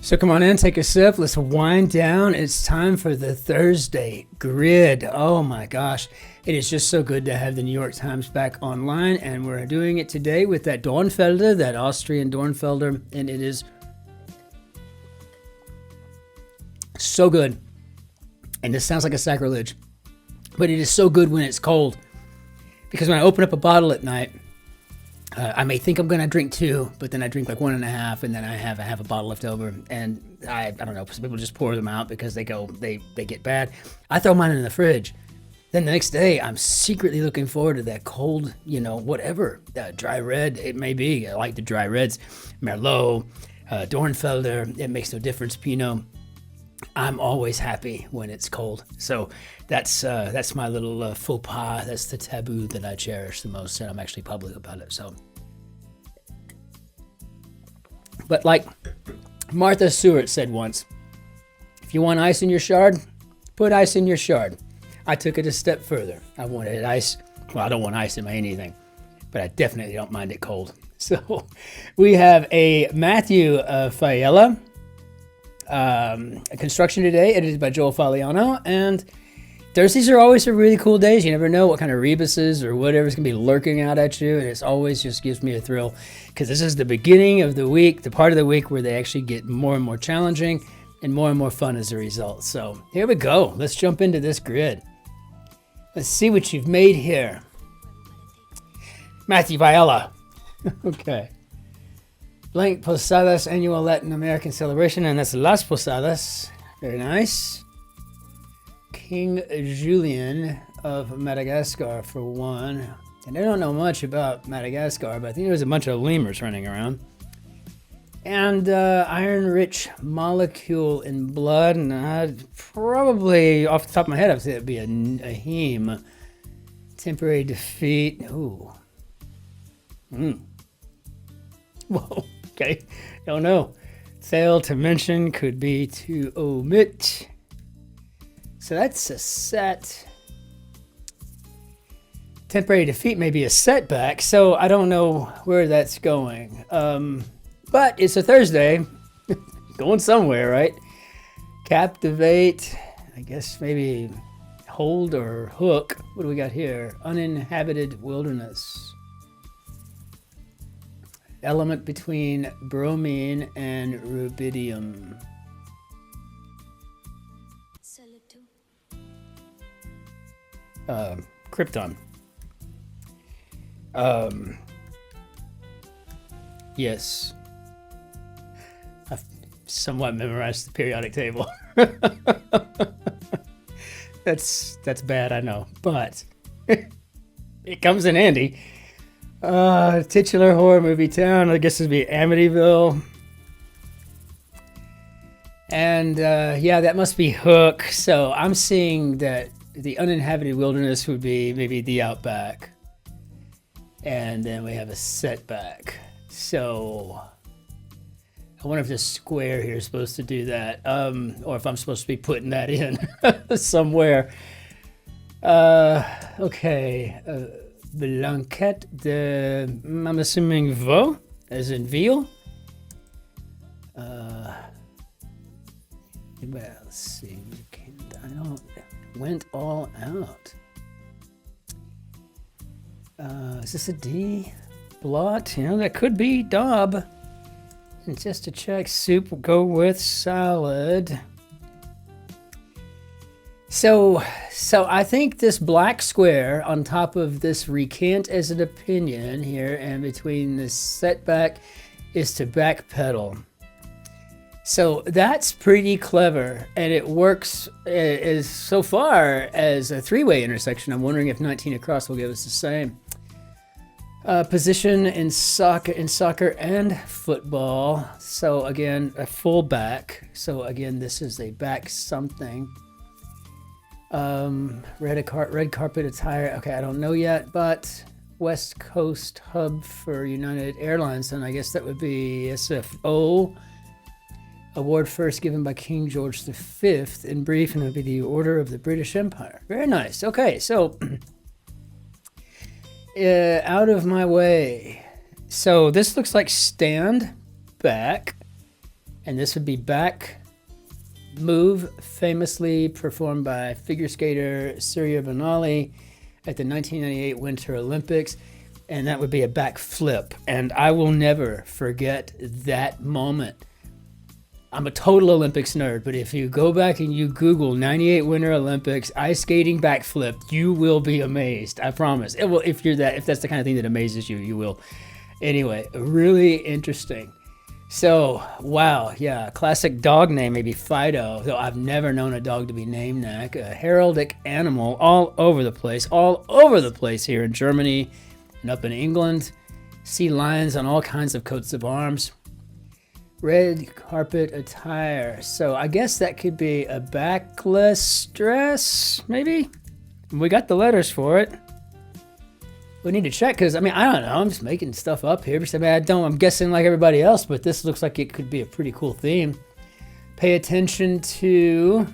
So come on in, take a sip. Let's wind down. It's time for the Thursday grid. Oh my gosh. It is just so good to have the New York Times back online. And we're doing it today with that Dornfelder, that Austrian Dornfelder. And it is so good. And this sounds like a sacrilege, but it is so good when it's cold. Because when I open up a bottle at night, I may think I'm going to drink two, but then I drink like 1.5, and then I have a bottle left over. And I don't know, some people just pour them out because they get bad. I throw mine in the fridge. Then the next day, I'm secretly looking forward to that cold, whatever, dry red it may be. I like the dry reds, Merlot, Dornfelder, it makes no difference, Pinot. I'm always happy when it's cold. So that's my little faux pas. That's the taboo that I cherish the most, and I'm actually public about it. So, but like Martha Stewart said once, if you want ice in your shard, put ice in your shard. I took it a step further. I wanted ice. Well, I don't want ice in my anything, but I definitely don't mind it cold. So we have a Matthew Fiella. A construction today, edited by Joel Faliano, and Thursdays are always a really cool days. You never know what kind of rebuses or whatever's gonna be lurking out at you, and it's always just gives me a thrill because this is the beginning of the week, the part of the week where they actually get more and more challenging and more fun as a result. So here we go. Let's jump into this grid. Let's see what you've made here. Matthew Viella. Okay. Blank Posadas annual Latin American celebration, and that's Las Posadas. Very nice. King Julian of Madagascar for one. And I don't know much about Madagascar, but I think there's a bunch of lemurs running around. And iron-rich molecule in blood, and I'd probably, off the top of my head, I'd say it'd be a heme. Temporary defeat. Ooh. Whoa. Okay, don't know. Fail to mention could be to omit. So that's a set. Temporary defeat may be a setback, so I don't know where that's going. But it's a Thursday. Going somewhere, right? Captivate. I guess maybe hold or hook. What do we got here? Uninhabited wilderness. Element between bromine and rubidium. Krypton. Yes. I've somewhat memorized the periodic table. That's bad, I know, but it comes in handy. Titular horror movie town, I guess it'd be Amityville. And yeah, that must be Hook. So I'm seeing that the uninhabited wilderness would be maybe the outback. And then we have a setback. So I wonder if this square here is supposed to do that. Or if I'm supposed to be putting that in somewhere. Okay. Blanquette de, I'm assuming veau, as in veal. Well, let's see. I don't went all out. Is this a D? Blot? That could be Daub. And just to check, soup will go with salad. So I think this black square on top of this recant as an opinion here and between this setback is to backpedal. So that's pretty clever, and it works as so far as a three-way intersection. I'm wondering if NYT Cross will give us the same. Position in soccer and football. So again, a full back. So again, this is a back something. Red carpet attire. Okay, I don't know yet, but West Coast hub for United Airlines, and I guess that would be SFO. Award first given by King George V in brief, and it would be the Order of the British Empire. Very nice. Okay, so out of my way. So this looks like stand back, And this would be back move, famously performed by figure skater Surya Banali at the 1998 Winter Olympics. And that would be a back flip. And I will never forget that moment. I'm a total Olympics nerd, but if you go back and you Google 98 Winter Olympics ice skating backflip, you will be amazed. I promise. Well, if that's the kind of thing that amazes you, you will. Anyway, really interesting. So, wow, yeah, classic dog name, maybe Fido, though I've never known a dog to be named that. A heraldic animal all over the place here in Germany and up in England. See lions on all kinds of coats of arms. Red carpet attire. So I guess that could be a backless dress, maybe? We got the letters for it. We need to check because, I don't know. I'm just making stuff up here. I'm guessing like everybody else, but this looks like it could be a pretty cool theme. Pay attention to...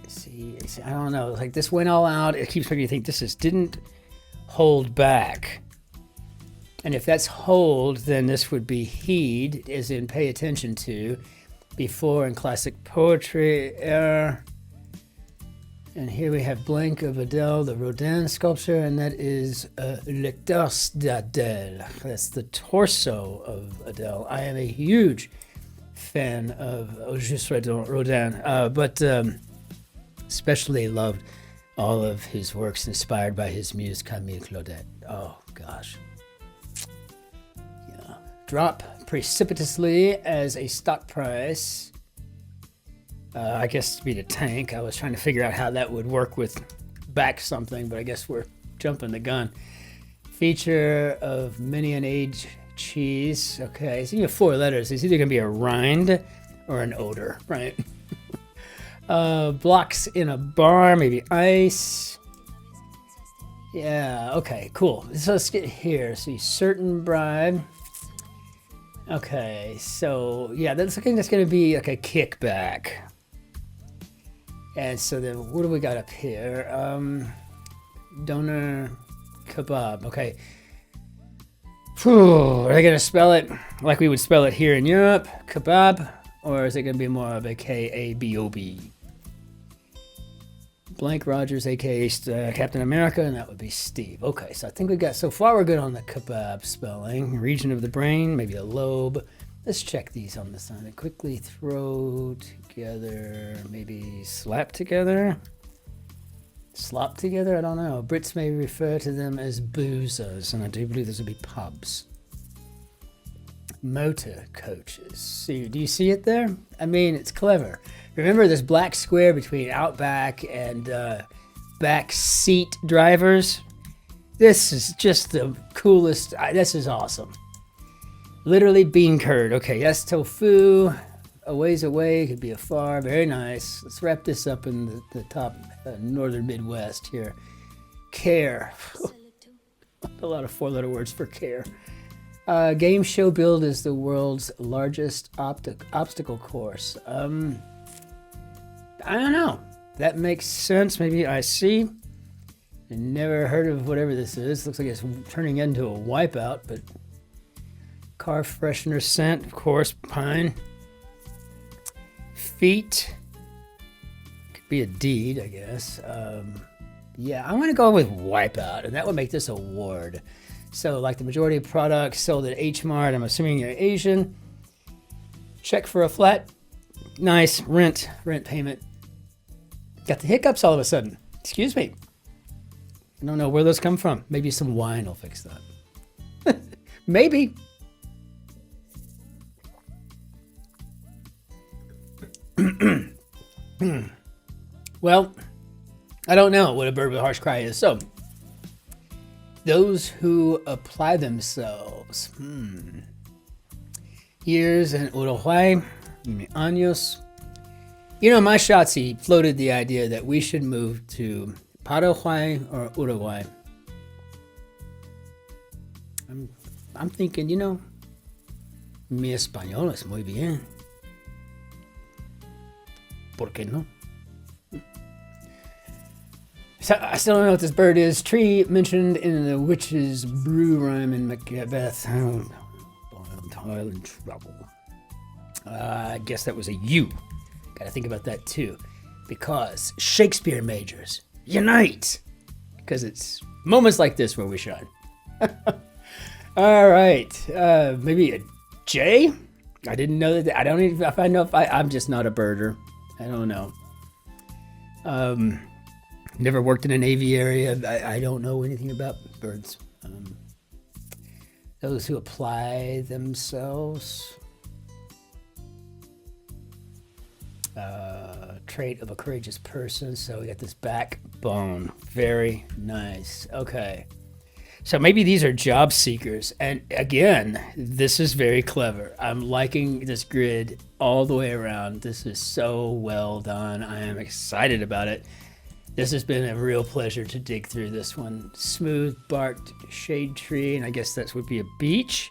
see, I don't know. Like this went all out. It keeps making me think this didn't hold back. And if that's hold, then this would be heed, as in pay attention to. Before in classic poetry, error. And here we have blank of Adele, the Rodin sculpture, and that is le torse d'Adèle. That's the torso of Adele. I am a huge fan of Auguste Rodin, but especially loved all of his works inspired by his muse Camille Claudette. Oh, gosh. Yeah. Drop precipitously as a stock price. I guess to be the tank. I was trying to figure out how that would work with back something, but I guess we're jumping the gun. Feature of many an age cheese. Okay, so you have 4 letters. It's either going to be a rind or an odor, right? Blocks in a bar, maybe ice. Yeah, okay, cool. So let's get here. See, certain bribe. Okay, so yeah, that's looking that's going to be like a kickback. And so then what do we got up here? Doner kebab. Okay. Whew, are they going to spell it like we would spell it here in Europe? Kebab? Or is it going to be more of a K-A-B-O-B? Blank Rogers, aka Captain America, and that would be Steve. Okay, so I think so far we're good on the kebab spelling. Region of the brain, maybe a lobe. Let's check these on the side. Quickly throw together, maybe slap together? Slop together? I don't know. Brits may refer to them as boozers, and I do believe those would be pubs. Motor coaches. See, do you see it there? It's clever. Remember this black square between outback and back seat drivers? This is just the coolest. This is awesome. Literally bean curd. Okay, that's tofu. A ways away could be afar. Very nice. Let's wrap this up in the top northern Midwest here. Care. A lot of 4-letter words for care. Game show build is the world's largest obstacle course. I don't know. That makes sense. Maybe I see. I never heard of whatever this is. Looks like it's turning into a wipeout, but car freshener scent, of course, pine. Feet. Could be a deed, I guess. Yeah, I'm going to go with wipeout, and that would make this a ward. So, like the majority of products sold at H Mart, I'm assuming you're Asian. Check for a flat. Nice rent payment. Got the hiccups all of a sudden. Excuse me. I don't know where those come from. Maybe some wine will fix that. Maybe. Well, I don't know what a bird with a harsh cry is. So, those who apply themselves. Years in Uruguay, años. My Shotzi floated the idea that we should move to Paraguay or Uruguay. I'm thinking, mi español es muy bien. ¿Por qué no? So I still don't know what this bird is. Tree mentioned in the witch's brew rhyme in Macbeth. Oh, toil and trouble. I guess that was a U. Gotta think about that too. Because Shakespeare majors, unite! Because it's moments like this where we shine. All right, maybe a J? I didn't know that. I don't even, if I know if I'm just not a birder. I don't know. Never worked in an aviary. I don't know anything about birds. Those who apply themselves. Trait of a courageous person. So we got this backbone. Very nice. Okay. So maybe these are job seekers. And again, this is very clever. I'm liking this grid all the way around. This is so well done. I am excited about it. This has been a real pleasure to dig through this one. Smooth barked shade tree, and I guess that would be a beach.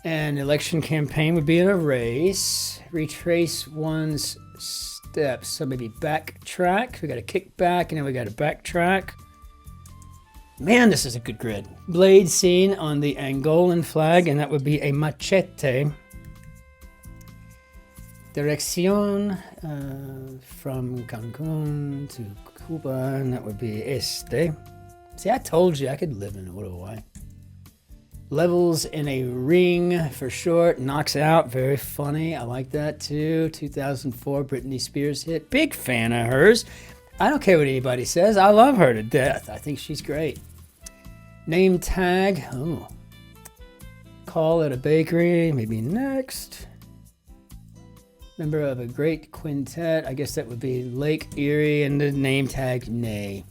And election campaign would be in a race. Retrace one's steps. So maybe backtrack. We got a kick back, and then we got a backtrack. Man, this is a good grid. Blade seen on the Angolan flag, and that would be a machete. Dirección from Cancun to Cuba, and that would be este. See, I told you I could live in Uruguay. Levels in a ring for short. Knocks out. Very funny. I like that too. 2004 Britney Spears hit. Big fan of hers. I don't care what anybody says. I love her to death. I think she's great. Name tag. Oh. Call at a bakery. Maybe next. Member of a great quintet. I guess that would be Lake Erie, and the name tag, nay.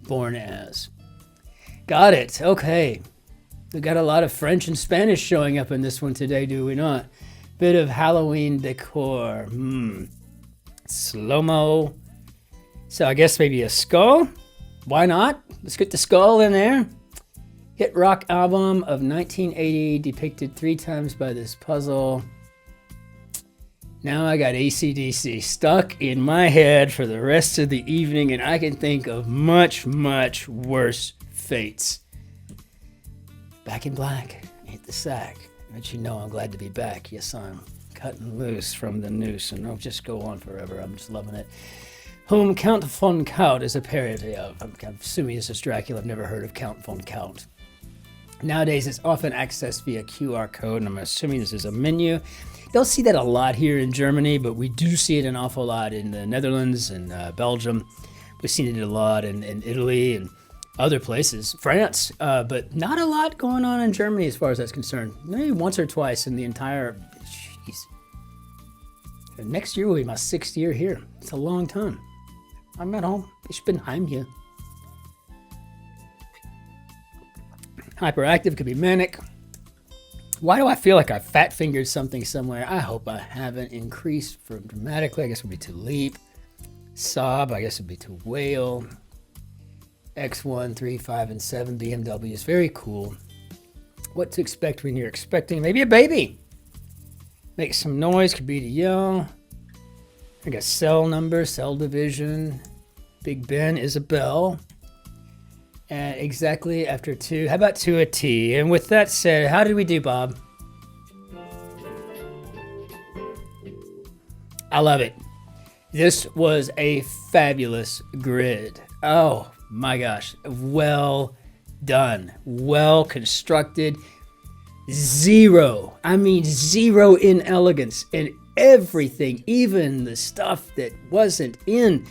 Born as. Got it. Okay. We got a lot of French and Spanish showing up in this one today, do we not? Bit of Halloween decor. Slow-mo. So I guess maybe a skull. Why not? Let's get the skull in there. Hit rock album of 1980, depicted 3 times by this puzzle. Now I got AC/DC stuck in my head for the rest of the evening, and I can think of much, much worse fates. Back in Black, hit the sack. But you know I'm glad to be back. Yes, I'm cutting loose from the noose, and I'll just go on forever. I'm just loving it. Whom Count von Count is a parody of. I'm assuming this is Dracula. I've never heard of Count von Count. Nowadays, it's often accessed via QR code, and I'm assuming this is a menu. Don't see that a lot here in Germany, but we do see it an awful lot in the Netherlands and Belgium. We've seen it a lot in Italy and other places, France, but not a lot going on in Germany as far as that's concerned. Maybe once or twice in the entire, jeez. Next year will be my 6th year here. It's a long time. I'm at home. Ich bin heim hier. Hyperactive could be manic. Why do I feel like I fat-fingered something somewhere? I hope I haven't. Increased from dramatically, I guess would be to leap. Sob, I guess would be to wail. X1, 3, 5, and 7 BMWs. Very cool. What to expect when you're expecting maybe a baby. Make some noise, could be to yell. I got cell number, cell division. Big Ben, Isabel. And exactly after 2. How about 2 a T? And with that said, how did we do, Bob? I love it. This was a fabulous grid. Oh my gosh. Well done. Well constructed. Zero. I mean, zero in elegance in everything, even the stuff that wasn't in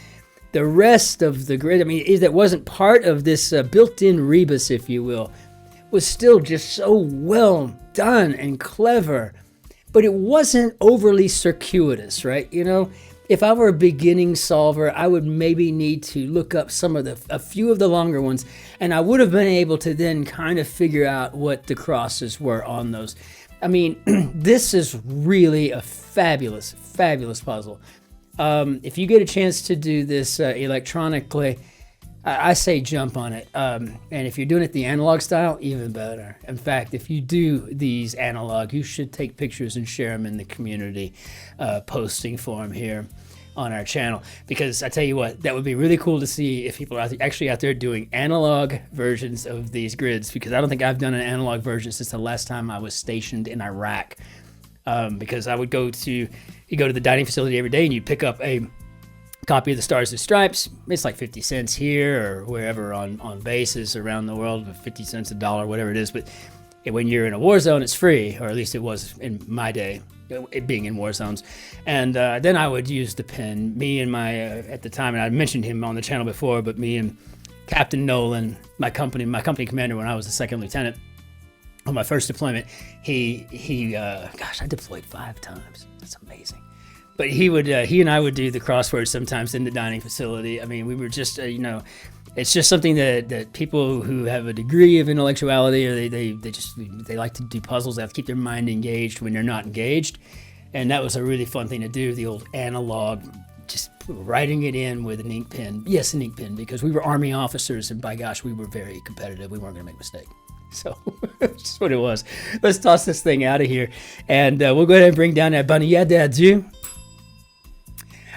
the rest of the grid. I mean, that wasn't part of this built-in rebus, if you will, was still just so well done and clever. But it wasn't overly circuitous, right? You know, if I were a beginning solver, I would maybe need to look up a few of the longer ones, and I would have been able to then kind of figure out what the crosses were on those. I mean, this is really a fabulous, fabulous puzzle. If you get a chance to do this electronically, I say jump on it. And if you're doing it the analog style, even better. In fact, if you do these analog, you should take pictures and share them in the community posting forum here on our channel, because I tell you what, that would be really cool to see if people are actually out there doing analog versions of these grids, because I don't think I've done an analog version since the last time I was stationed in Iraq. Because I would you go to the dining facility every day and you pick up a copy of the Stars and Stripes. It's like 50 cents here or wherever on bases around the world, 50 cents, $1, whatever it is. But when you're in a war zone, it's free, or at least it was in my day, it being in war zones. And then I would use the pen. Me and my, at the time, and I mentioned him on the channel before, but me and Captain Nolan, my company commander when I was a second lieutenant, on my first deployment, gosh, I deployed 5 times. That's amazing. But he and I would do the crosswords sometimes in the dining facility. I mean, we were just, it's just something that people who have a degree of intellectuality, or they like to do puzzles. They have to keep their mind engaged when they're not engaged. And that was a really fun thing to do, the old analog, just writing it in with an ink pen. Yes, an ink pen, because we were Army officers, and by gosh, we were very competitive. We weren't going to make a mistake. So that's just what it was. Let's toss this thing out of here, and we'll go ahead and bring down that bonnière d'adieu.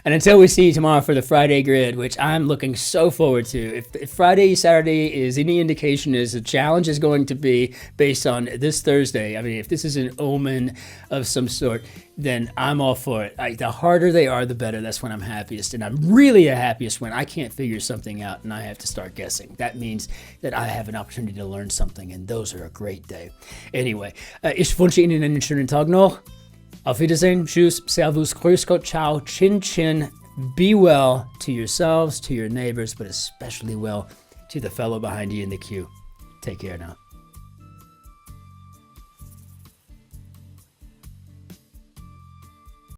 And until we see you tomorrow for the Friday grid, which I'm looking so forward to. If Friday, Saturday is any indication, is the challenge is going to be based on this Thursday. I mean, if this is an omen of some sort, then I'm all for it. The harder they are, the better. That's when I'm happiest. And I'm really the happiest when I can't figure something out and I have to start guessing. That means that I have an opportunity to learn something, and those are a great day. Anyway, ich wünsche Ihnen einen schönen Tag noch. Auf Wiedersehen, tschüss, servus, grüß Gott, ciao, Cin-Cin. Be well to yourselves, to your neighbors, but especially well to the fellow behind you in the queue. Take care now.